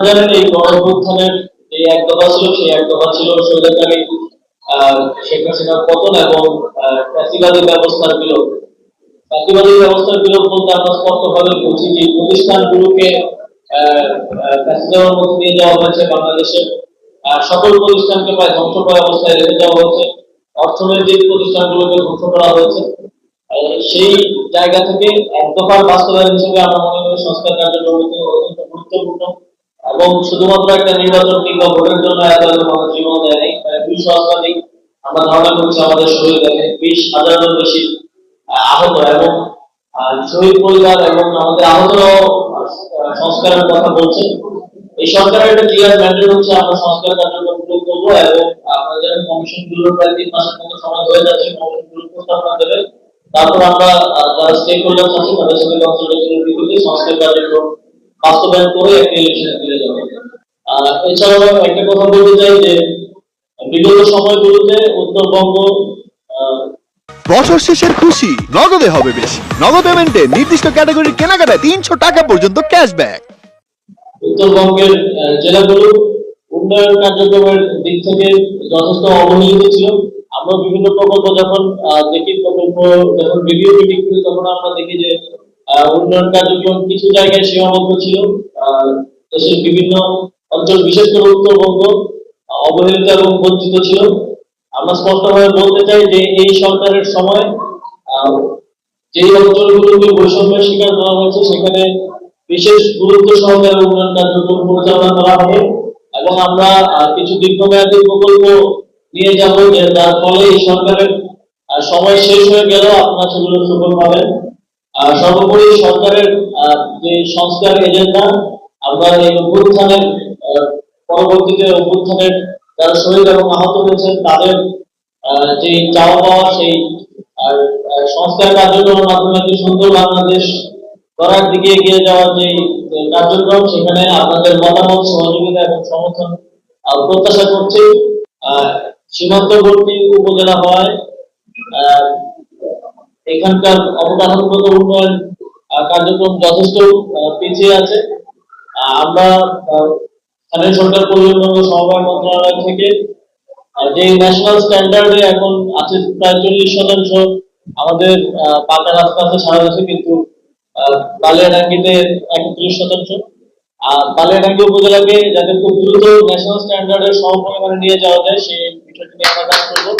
জানেন এই গণঅভ্যুত্থানের যে এক দফা ছিল সেই এক দফা ছিল স্বৈরাচারী শেখ হাসিনার পতন এবং ফ্যাসিবাদী ব্যবস্থার বিলোপ। ফ্যাসিবাদী ব্যবস্থার বিলোপ বলতে আমরা স্পষ্টভাবে বুঝি যে প্রতিষ্ঠানগুলোকে ফ্যাসিবাদের মধ্যে নিয়ে যাওয়া হয়েছে বাংলাদেশের সকল প্রতিষ্ঠানকে প্রায় ধ্বংসপ্রায় অবস্থায় রেখে দেওয়া হয়েছে, অর্থনৈতিক প্রতিষ্ঠানগুলোকে ধ্বংস করা হয়েছে। সেই জায়গা থেকে এক দফার বাস্তবায়ন হিসেবে আমরা মনে করি সংস্কার কার্যক্রম অত্যন্ত গুরুত্বপূর্ণ এবং শুধুমাত্র একটা নির্বাচন কিংবা ভোটের জন্য এত মানুষ জীবন দেয় নাই। প্রায় 200 শতাধিক আমরা ধারণা করছি আমাদের শহীদ দেখে 20,000-এর বেশি আহত এবং শহীদ পরিবার এবং আমাদের আহতরাও সংস্কারের কথা বলছে। এই সরকারের একটা ক্লিয়ার ম্যান্ডেট হচ্ছে আমরা সংস্কার কার্যক্রম শুরু করবো এবং আপনারা জানেন কমিশনগুলোর প্রায় 3 মাসের মতো সময় হয়ে যাচ্ছে, কমিশনগুলো প্রস্তাবনা দেবে। তারপর আমরা যারা স্টেক হোল্ডার আছে তাদের সাথে কনসালটেশনের ভিত্তিতে সংস্কার কার্যক্রম বাস্তবায়ন করে একটা ইলেকশনে ফিরে যাবে। এছাড়াও একটা কথা বলতে চাই যে বিগত সময়গুলোতে উত্তরবঙ্গ বছর শেষের খুশি নগদে হবে বেশি। নগদ পেমেন্টে নির্দিষ্ট ক্যাটাগরির কেনাকাটায় 300 টাকা পর্যন্ত ক্যাশব্যাক। উত্তরবঙ্গের জেলাগুলো উন্নয়ন কার্যক্রমের দিক থেকে যথেষ্ট অবহেলিত ছিল। আমরা বিভিন্ন প্রকল্প যখন দেখি, প্রকল্প যখন রিভিউ মিটিং করি তখন আমরা দেখি যে উন্নয়ন কার্যক্রম কিছু জায়গায় সীমাবদ্ধ ছিল। দেশের বিভিন্ন অঞ্চল বিশেষ করে উত্তরবঙ্গ অবহেলিত এবং বঞ্চিত ছিল। আমরা স্পষ্টভাবে বলতে চাই যে এই সরকারের সময় যে অঞ্চলগুলোকে বৈষম্যের শিকার করা হয়েছে সেখানে বিশেষ গুরুত্ব সহকারে উন্নয়ন কার্যক্রম পরিচালনা করা হবে এবং আমরা কিছু দীর্ঘমেয়াদী প্রকল্প নিয়ে যাব যে যার ফলে এই সরকারের সময় শেষ হয়ে গেলেও আপনারা সেগুলো সুফল পাবেন। সর্বোপরি সরকারের যে সংস্কার এজেন্ডা, আমরা এই অভ্যুত্থানের পরবর্তীতে অভ্যুত্থানের যারা শহীদ এবং আহত হয়েছেন তাদের যে চাওয়া পাওয়া সেই সংস্কার কার্যক্রমের মাধ্যমে একটি সুন্দর বাংলাদেশ গড়ার দিকে এগিয়ে যাওয়ার যে কার্যক্রম, সেখানে আপনাদের মতামত, সহযোগিতা এবং সমর্থন প্রত্যাশা করছি। সীমান্তবর্তী উপজেলা হওয়ায় এখানকার অবকাঠামোগত উন্নয়ন কার্যক্রম যথেষ্ট পিছিয়ে আছে। আমরা স্থানীয় সরকার পরিবহন ও সমবায় মন্ত্রণালয় থেকে যে ন্যাশনাল স্ট্যান্ডার্ডে এখন আছে প্রায় 40% আমাদের পাকা রাস্তা আছে সারা দেশে, কিন্তু বালিয়াডাঙ্গিতে 31%। আর বালিয়াডাঙ্গি উপজেলাকে যাতে খুব দ্রুত ন্যাশনাল স্ট্যান্ডার্ডের সমপরিমাণে নিয়ে যাওয়া যায় সেই বিষয়টি নিয়ে আমরা কাজ করবো।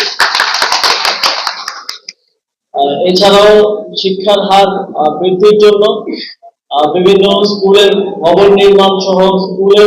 এছাড়াও শিক্ষার হার বৃদ্ধির জন্য বিভিন্ন স্কুলের ভবন নির্মাণ সহ স্কুলের